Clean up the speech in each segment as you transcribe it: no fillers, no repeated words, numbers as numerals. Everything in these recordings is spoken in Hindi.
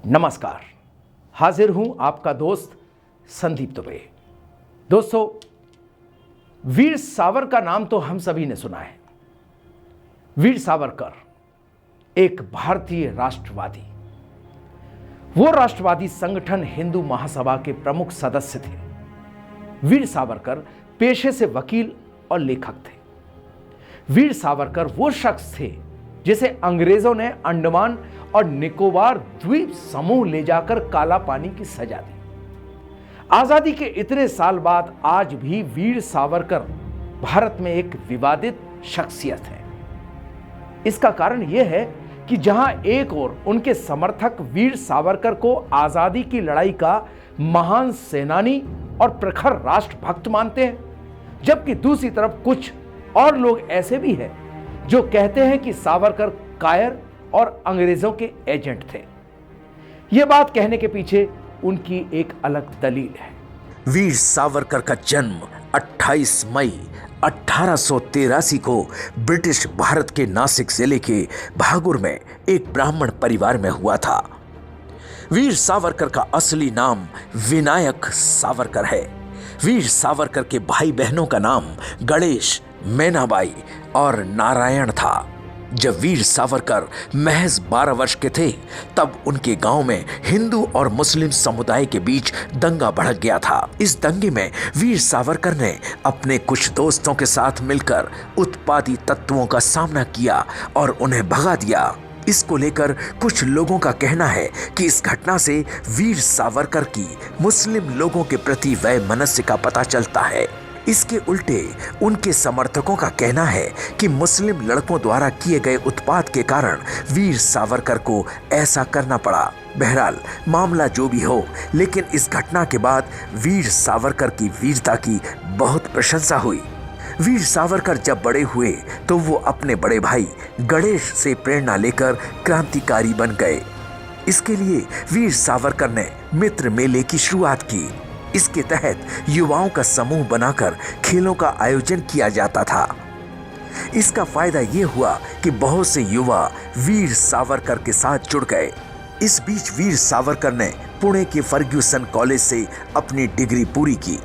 नमस्कार। हाजिर हूं आपका दोस्त संदीप दुबे। दोस्तों, वीर सावरकर का नाम तो हम सभी ने सुना है। वीर सावरकर एक भारतीय राष्ट्रवादी, वो राष्ट्रवादी संगठन हिंदू महासभा के प्रमुख सदस्य थे। वीर सावरकर पेशे से वकील और लेखक थे। वीर सावरकर वो शख्स थे जिसे अंग्रेजों ने अंडमान और निकोबार द्वीप समूह ले जाकर काला पानी की सजा दी। आजादी के इतने साल बाद आज भी वीर सावरकर भारत में एक विवादित शख्सियत है। इसका कारण यह है कि जहां एक ओर उनके समर्थक वीर सावरकर को आजादी की लड़ाई का महान सेनानी और प्रखर राष्ट्रभक्त मानते हैं, जबकि दूसरी तरफ कुछ और लोग ऐसे भी हैं जो कहते हैं कि सावरकर कायर और अंग्रेजों के एजेंट थे। यह बात कहने के पीछे उनकी एक अलग दलील है। वीर सावरकर का जन्म 28 मई 1883 को ब्रिटिश भारत के नासिक जिले के भागुर में एक ब्राह्मण परिवार में हुआ था। वीर सावरकर का असली नाम विनायक सावरकर है। वीर सावरकर के भाई बहनों का नाम गणेश, मैनाबाई और नारायण था। जब वीर सावरकर महज 12 वर्ष के थे, तब उनके गांव में हिंदू और मुस्लिम समुदाय के बीच दंगा भड़क गया था। इस दंगे में वीर सावरकर ने अपने कुछ दोस्तों के साथ मिलकर उत्पाती तत्वों का सामना किया और उन्हें भगा दिया। इसको लेकर कुछ लोगों का कहना है कि इस घटना से वीर सावरकर की मुस्लिम लोगों के प्रति वैमनस्य का पता चलता है। इसके उल्टे उनके समर्थकों का कहना है कि मुस्लिम लड़कों द्वारा किए गए उत्पात के कारण वीर सावरकर को ऐसा करना पड़ा। बहरहाल मामला जो भी हो, लेकिन इस घटना के बाद वीर सावरकर की वीरता की बहुत प्रशंसा हुई। वीर सावरकर जब बड़े हुए तो वो अपने बड़े भाई गणेश से प्रेरणा लेकर क्रांतिकारी बन गए। इसके लिए वीर सावरकर ने मित्र मेले की शुरुआत की। इसके तहत युवाओं का समूह बनाकर खेलों का आयोजन किया जाता था। इसका फायदा यह हुआ कि बहुत से युवा वीर सावरकर के साथ जुड़ गए। इस बीच वीर सावरकर ने पुणे के फर्ग्यूसन कॉलेज से अपनी डिग्री पूरी की।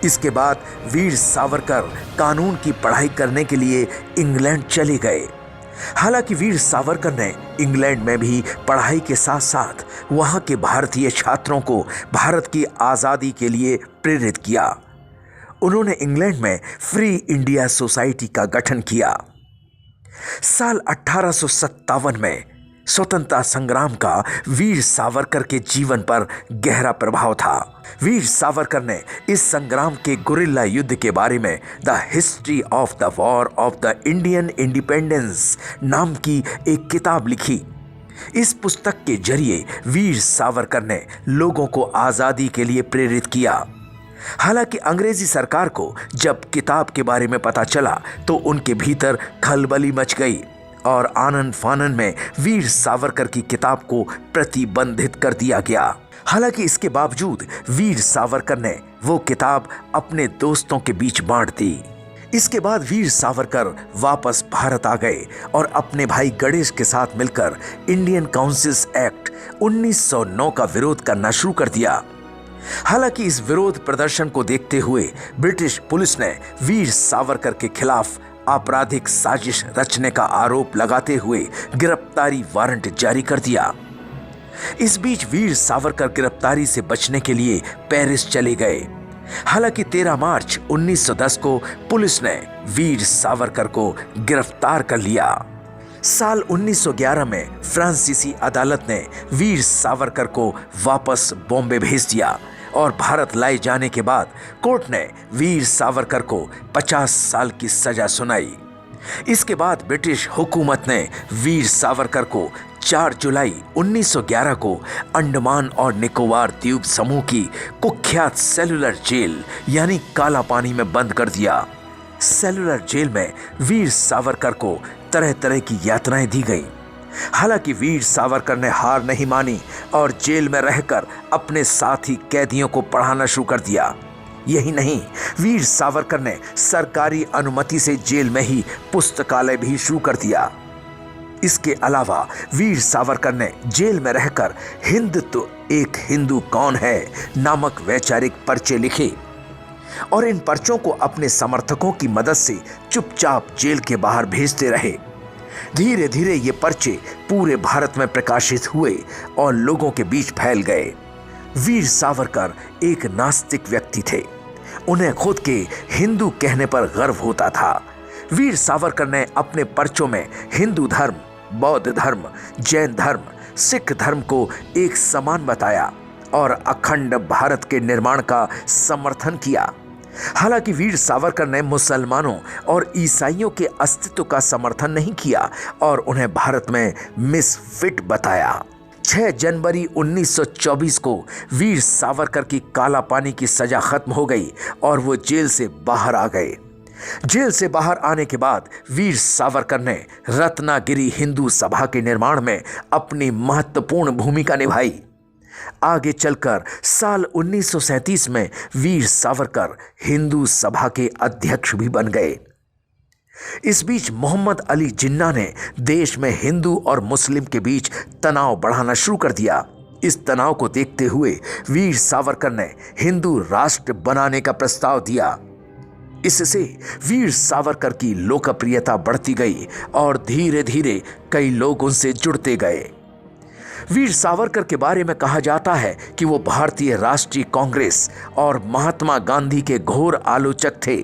इसके बाद वीर सावरकर कानून की पढ़ाई करने के लिए इंग्लैंड चले गए। हालांकि वीर सावरकर ने इंग्लैंड में भी पढ़ाई के साथ साथ वहां के भारतीय छात्रों को भारत की आज़ादी के लिए प्रेरित किया। उन्होंने इंग्लैंड में फ्री इंडिया सोसाइटी का गठन किया। साल 1857 में स्वतंत्रता संग्राम का वीर सावरकर के जीवन पर गहरा प्रभाव था। वीर सावरकर ने इस संग्राम के गुरिल्ला युद्ध के बारे में the history of the war of the Indian independence नाम की एक किताब लिखी। इस पुस्तक के जरिए वीर सावरकर ने लोगों को आज़ादी के लिए प्रेरित किया। हालांकि अंग्रेजी सरकार को जब किताब के बारे में पता चला तो उनके भीतर खलबली मच गई और आनन फानन में वीर सावरकर की किताब को प्रतिबंधित कर दिया गया। हालांकि इसके बावजूद वीर सावरकर ने वो किताब अपने दोस्तों के बीच बांट दी। इसके बाद वीर सावरकर वापस भारत आ गए और अपने भाई गणेश के साथ मिलकर इंडियन काउंसिल्स एक्ट 1909 का विरोध करना शुरू कर दिया। हालांकि इस विरोध प्रदर्शन को देखते हुए ब्रिटिश पुलिस ने वीर सावरकर के खिलाफ आपराधिक साजिश रचने का आरोप लगाते हुए गिरफ्तारी वारंट जारी कर दिया। इस बीच वीर सावरकर गिरफ्तारी से बचने के लिए पेरिस चले गए। हालांकि 13 मार्च 1910 को पुलिस ने वीर सावरकर को गिरफ्तार कर लिया। साल 1911 में फ्रांसीसी अदालत ने वीर सावरकर को वापस बॉम्बे भेज दिया और भारत लाए जाने के बाद कोर्ट ने वीर सावरकर को 50 साल की सजा सुनाई। इसके बाद ब्रिटिश हुकूमत ने वीर सावरकर को 4 जुलाई 1911 को अंडमान और निकोबार द्वीप समूह की कुख्यात सेलुलर जेल यानी काला पानी में बंद कर दिया। सेलुलर जेल में वीर सावरकर को तरह तरह की यातनाएं दी गई। हालांकि वीर सावरकर ने हार नहीं मानी और जेल में रहकर अपने साथी कैदियों को पढ़ाना शुरू कर दिया। यही नहीं, वीर सावरकर ने सरकारी अनुमति से जेल में ही पुस्तकालय भी शुरू कर दिया। इसके अलावा वीर सावरकर ने जेल में रहकर हिंदुत्व एक हिंदू कौन है नामक वैचारिक पर्चे लिखे और इन पर्चों को अपने समर्थकों की मदद से चुपचाप जेल के बाहर भेजते रहे। धीरे धीरे ये पर्चे पूरे भारत में प्रकाशित हुए और लोगों के बीच फैल गए। वीर सावरकर एक नास्तिक व्यक्ति थे। उन्हें खुद के हिंदू कहने पर गर्व होता था। वीर सावरकर ने अपने पर्चों में हिंदू धर्म, बौद्ध धर्म, जैन धर्म, सिख धर्म को एक समान बताया और अखंड भारत के निर्माण का समर्थन किया। हालांकि वीर सावरकर ने मुसलमानों और ईसाइयों के अस्तित्व का समर्थन नहीं किया और उन्हें भारत में मिसफिट बताया। 6 जनवरी 1924 को वीर सावरकर की काला पानी की सजा खत्म हो गई और वो जेल से बाहर आ गए। जेल से बाहर आने के बाद वीर सावरकर ने रत्नागिरी हिंदू सभा के निर्माण में अपनी महत्वपूर्ण भूमिका निभाई। आगे चलकर साल 1937 में वीर सावरकर हिंदू सभा के अध्यक्ष भी बन गए। इस बीच मोहम्मद अली जिन्ना ने देश में हिंदू और मुस्लिम के बीच तनाव बढ़ाना शुरू कर दिया। इस तनाव को देखते हुए वीर सावरकर ने हिंदू राष्ट्र बनाने का प्रस्ताव दिया। इससे वीर सावरकर की लोकप्रियता बढ़ती गई और धीरे धीरे कई लोग उनसे जुड़ते गए। वीर सावरकर के बारे में कहा जाता है कि वो भारतीय राष्ट्रीय कांग्रेस और महात्मा गांधी के घोर आलोचक थे।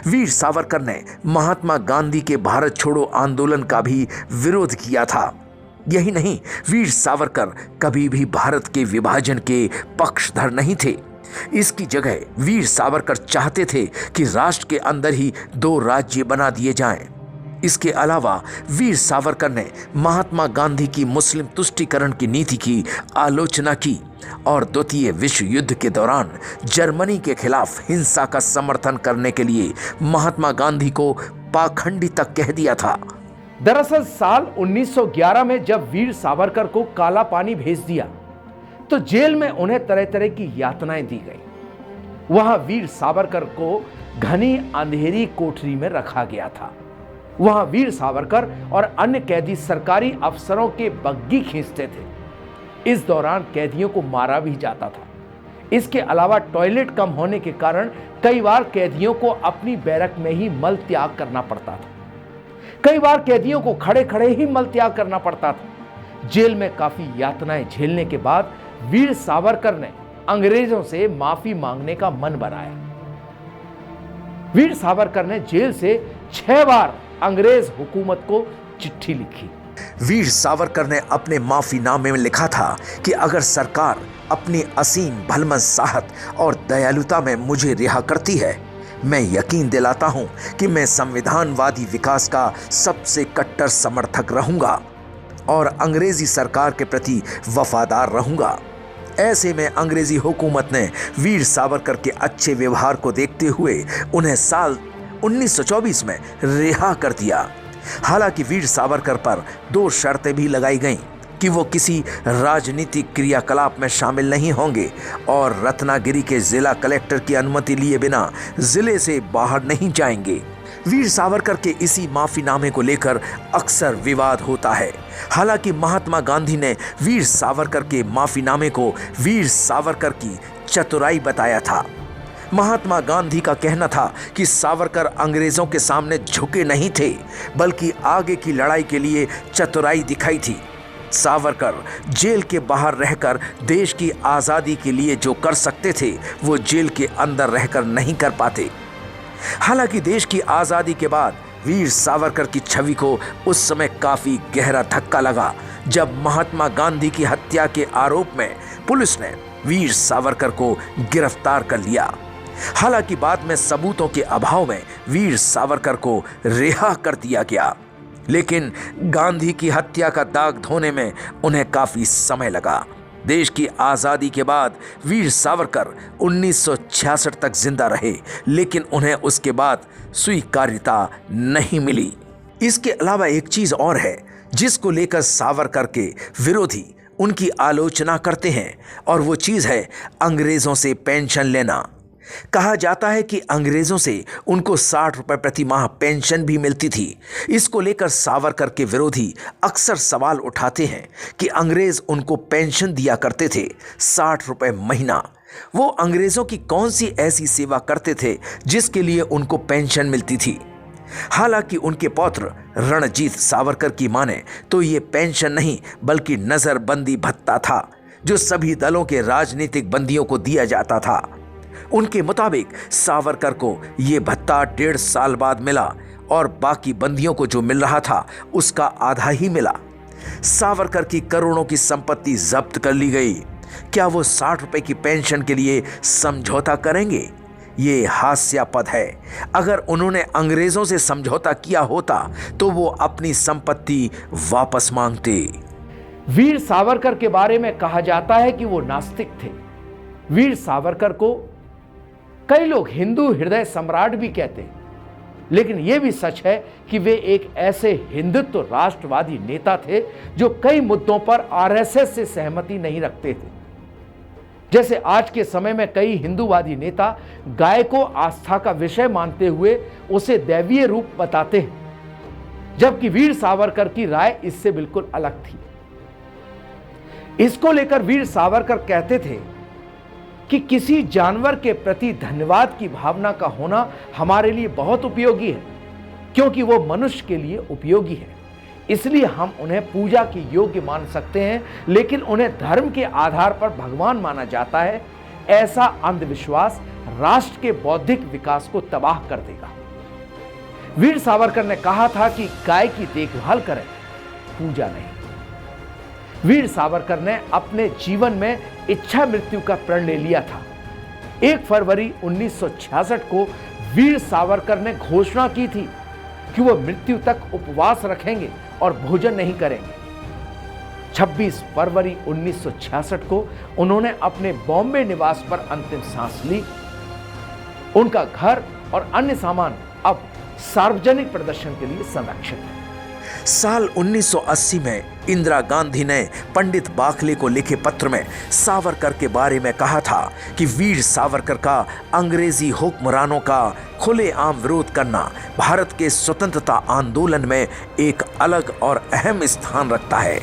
वीर सावरकर ने महात्मा गांधी के भारत छोड़ो आंदोलन का भी विरोध किया था। यही नहीं, वीर सावरकर कभी भी भारत के विभाजन के पक्षधर नहीं थे। इसकी जगह वीर सावरकर चाहते थे कि राष्ट्र के अंदर ही 2 राज्य बना दिए जाएं। इसके अलावा वीर सावरकर ने महात्मा गांधी की मुस्लिम तुष्टीकरण की नीति की आलोचना की और द्वितीय विश्व युद्ध के दौरान जर्मनी के खिलाफ हिंसा का समर्थन करने के लिए महात्मा गांधी को पाखंडी तक कह दिया था। दरअसल साल 1911 में जब वीर सावरकर को काला पानी भेज दिया तो जेल में उन्हें तरह तरह की यातनाएं दी गई। वहां वीर सावरकर को घनी अंधेरी कोठरी में रखा गया था। वहां वीर सावरकर और अन्य कैदी सरकारी अफसरों के बग्गी खींचते थे। इस दौरान कैदियों को मारा भी जाता था। इसके अलावा टॉयलेट कम होने के कारण कई बार कैदियों को अपनी बैरक में ही मल त्याग करना पड़ता था। कई बार कैदियों को खड़े खड़े ही मल त्याग करना पड़ता था। जेल में काफी यातनाएं झेलने के बाद वीर सावरकर ने अंग्रेजों से माफी मांगने का मन बनाया। वीर सावरकर ने जेल से 6 बार अंग्रेज हुकूमत को चिट्ठी लिखी। वीर सावरकर ने अपने माफीनामे में लिखा था कि अगर सरकार अपनी असीम भलमसाहत और दयालुता में मुझे रिहा करती है, मैं यकीन दिलाता हूं कि मैं संविधानवादी विकास का सबसे कट्टर समर्थक रहूंगा और अंग्रेजी सरकार के प्रति वफादार रहूंगा। ऐसे में अंग्रेजी हुकूमत ने वीर सावरकर के अच्छे व्यवहार को देखते हुए उन्हें साल 1924 में रिहा कर दिया। हालांकि वीर सावरकर पर 2 शर्तें भी लगाई गईं कि वो किसी राजनीतिक क्रियाकलाप में शामिल नहीं होंगे और रत्नागिरी के जिला कलेक्टर की अनुमति लिए बिना जिले से बाहर नहीं जाएंगे। वीर सावरकर के इसी माफीनामे को लेकर अक्सर विवाद होता है। हालांकि महात्मा गांधी ने वीर सावरकर के माफीनामे को वीर सावरकर की चतुराई बताया था। महात्मा गांधी का कहना था कि सावरकर अंग्रेजों के सामने झुके नहीं थे, बल्कि आगे की लड़ाई के लिए चतुराई दिखाई थी। सावरकर जेल के बाहर रहकर देश की आज़ादी के लिए जो कर सकते थे, वो जेल के अंदर रहकर नहीं कर पाते। हालांकि देश की आज़ादी के बाद वीर सावरकर की छवि को उस समय काफ़ी गहरा धक्का लगा जब महात्मा गांधी की हत्या के आरोप में पुलिस ने वीर सावरकर को गिरफ्तार कर लिया। हालांकि बाद में सबूतों के अभाव में वीर सावरकर को रिहा कर दिया गया, लेकिन गांधी की हत्या का दाग धोने में उन्हें काफ़ी समय लगा। देश की आज़ादी के बाद वीर सावरकर 1966 तक जिंदा रहे, लेकिन उन्हें उसके बाद स्वीकार्यता नहीं मिली। इसके अलावा एक चीज़ और है जिसको लेकर सावरकर के विरोधी उनकी आलोचना करते हैं, और वो चीज़ है अंग्रेज़ों से पेंशन लेना। कहा जाता है कि अंग्रेजों से उनको 60 रुपए प्रति माह पेंशन भी मिलती थी। इसको लेकर सावरकर के विरोधी अक्सर सवाल उठाते हैं कि अंग्रेज उनको पेंशन दिया करते थे 60 रुपए महीना। वो अंग्रेजों की कौन सी ऐसी सेवा करते थे जिसके लिए उनको पेंशन मिलती थी। हालांकि उनके पौत्र रणजीत सावरकर की माने तो ये पेंशन नहीं बल्कि नजरबंदी भत्ता था, जो सभी दलों के राजनीतिक बंदियों को दिया जाता था। उनके मुताबिक सावरकर को यह भत्ता 1.5 साल बाद मिला और बाकी बंदियों को जो मिल रहा था उसका आधा ही मिला। सावरकर की करोड़ों की संपत्ति जब्त कर ली गई। क्या वो 60 रुपए की पेंशन के लिए समझौता करेंगे? ये हास्यास्पद है। अगर उन्होंने अंग्रेजों से समझौता किया होता तो वो अपनी संपत्ति वापस मांगते। वीर सावरकर के बारे में कहा जाता है कि वो नास्तिक थे। वीर सावरकर को कई लोग हिंदू हृदय सम्राट भी कहते हैं, लेकिन यह भी सच है कि वे एक ऐसे हिंदुत्व राष्ट्रवादी नेता थे जो कई मुद्दों पर आरएसएस से सहमति नहीं रखते थे। जैसे आज के समय में कई हिंदूवादी नेता गाय को आस्था का विषय मानते हुए उसे दैवीय रूप बताते हैं, जबकि वीर सावरकर की राय इससे बिल्कुल अलग थी। इसको लेकर वीर सावरकर कहते थे कि किसी जानवर के प्रति धन्यवाद की भावना का होना हमारे लिए बहुत उपयोगी है, क्योंकि वो मनुष्य के लिए उपयोगी है, इसलिए हम उन्हें पूजा के योग्य मान सकते हैं, लेकिन उन्हें धर्म के आधार पर भगवान माना जाता है। ऐसा अंधविश्वास राष्ट्र के बौद्धिक विकास को तबाह कर देगा। वीर सावरकर ने कहा था कि गाय की देखभाल करें, पूजा नहीं। वीर सावरकर ने अपने जीवन में इच्छा मृत्यु का प्रण ले लिया था। 1 फरवरी 1966 को वीर सावरकर ने घोषणा की थी कि वो मृत्यु तक उपवास रखेंगे और भोजन नहीं करेंगे। 26 फरवरी 1966 को उन्होंने अपने बॉम्बे निवास पर अंतिम सांस ली। उनका घर और अन्य सामान अब सार्वजनिक प्रदर्शन के लिए संरक्षित है। साल 1980 में इंदिरा गांधी ने पंडित बाखले को लिखे पत्र में सावरकर के बारे में कहा था कि वीर सावरकर का अंग्रेजी हुक्मरानों का खुलेआम विरोध करना भारत के स्वतंत्रता आंदोलन में एक अलग और अहम स्थान रखता है।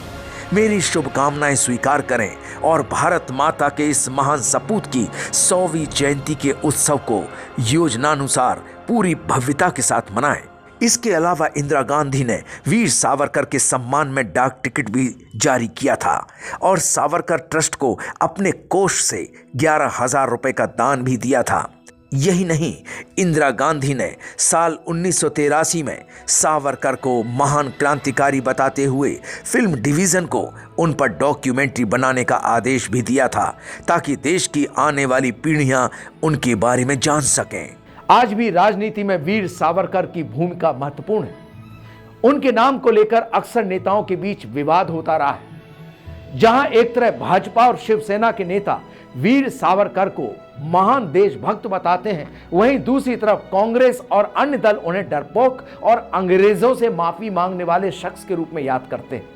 मेरी शुभकामनाएं स्वीकार करें और भारत माता के इस महान सपूत की 100वीं जयंती के उत्सव को योजनानुसार पूरी भव्यता के साथ मनाएं। इसके अलावा इंदिरा गांधी ने वीर सावरकर के सम्मान में डाक टिकट भी जारी किया था और सावरकर ट्रस्ट को अपने कोष से 11,000 रुपए का दान भी दिया था। यही नहीं, इंदिरा गांधी ने साल 1983 में सावरकर को महान क्रांतिकारी बताते हुए फिल्म डिवीजन को उन पर डॉक्यूमेंट्री बनाने का आदेश भी दिया था, ताकि देश की आने वाली पीढ़ियां उनके बारे में जान सकें। आज भी राजनीति में वीर सावरकर की भूमिका महत्वपूर्ण है। उनके नाम को लेकर अक्सर नेताओं के बीच विवाद होता रहा है। जहां एक तरह भाजपा और शिवसेना के नेता वीर सावरकर को महान देशभक्त बताते हैं, वहीं दूसरी तरफ कांग्रेस और अन्य दल उन्हें डरपोक और अंग्रेजों से माफी मांगने वाले शख्स के रूप में याद करते हैं।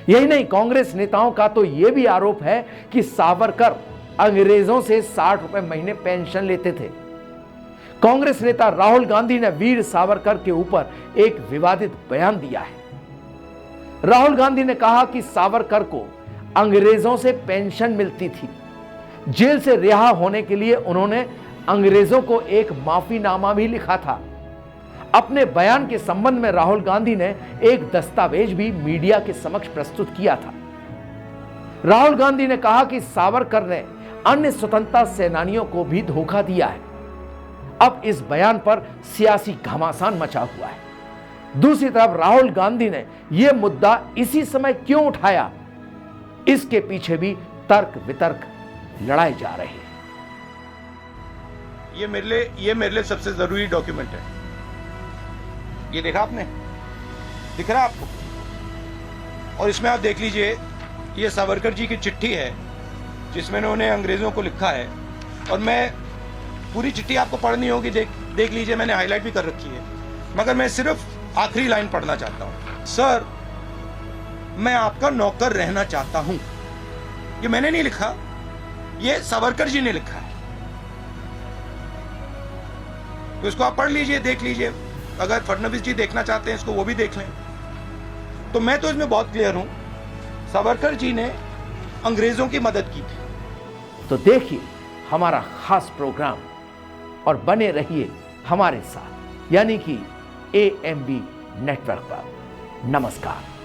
यही नहीं, कांग्रेस नेताओं का तो यह भी आरोप है कि सावरकर अंग्रेजों से 60 रुपए महीने पेंशन लेते थे। कांग्रेस नेता राहुल गांधी ने वीर सावरकर के ऊपर एक विवादित बयान दिया है। राहुल गांधी ने कहा कि सावरकर को अंग्रेजों से पेंशन मिलती थी। जेल से रिहा होने के लिए उन्होंने अंग्रेजों को एक माफीनामा भी लिखा था। अपने बयान के संबंध में राहुल गांधी ने एक दस्तावेज भी मीडिया के समक्ष प्रस्तुत किया था। राहुल गांधी ने कहा कि सावरकर ने अन्य स्वतंत्रता सेनानियों को भी धोखा दिया है। अब इस बयान पर सियासी घमासान मचा हुआ है। दूसरी तरफ राहुल गांधी ने यह मुद्दा इसी समय क्यों उठाया, इसके पीछे भी तर्क वितर्क लड़ाए जा रहे हैं। ये मेरे लिए सबसे जरूरी डॉक्यूमेंट है। ये देखा आपने, दिख रहा आपको? और इसमें आप देख लीजिए, ये सावरकर जी की चिट्ठी है जिसमें उन्होंने अंग्रेजों को लिखा है। और मैं पूरी चिट्ठी आपको पढ़नी होगी, देख लीजिए, मैंने हाईलाइट भी कर रखी है, मगर मैं सिर्फ आखिरी लाइन पढ़ना चाहता हूं। सर, मैं आपका नौकर रहना चाहता हूं। ये मैंने नहीं लिखा, ये सावरकर जी ने लिखा है। तो इसको आप पढ़ लीजिए, देख लीजिए। अगर फडणवीस जी देखना चाहते हैं इसको, वो भी देख लें। तो मैं तो इसमें बहुत क्लियर हूं, सावरकर जी ने अंग्रेजों की मदद की थी। तो देखिए हमारा खास प्रोग्राम और बने रहिए हमारे साथ, यानी कि AMB नेटवर्क पर। नमस्कार।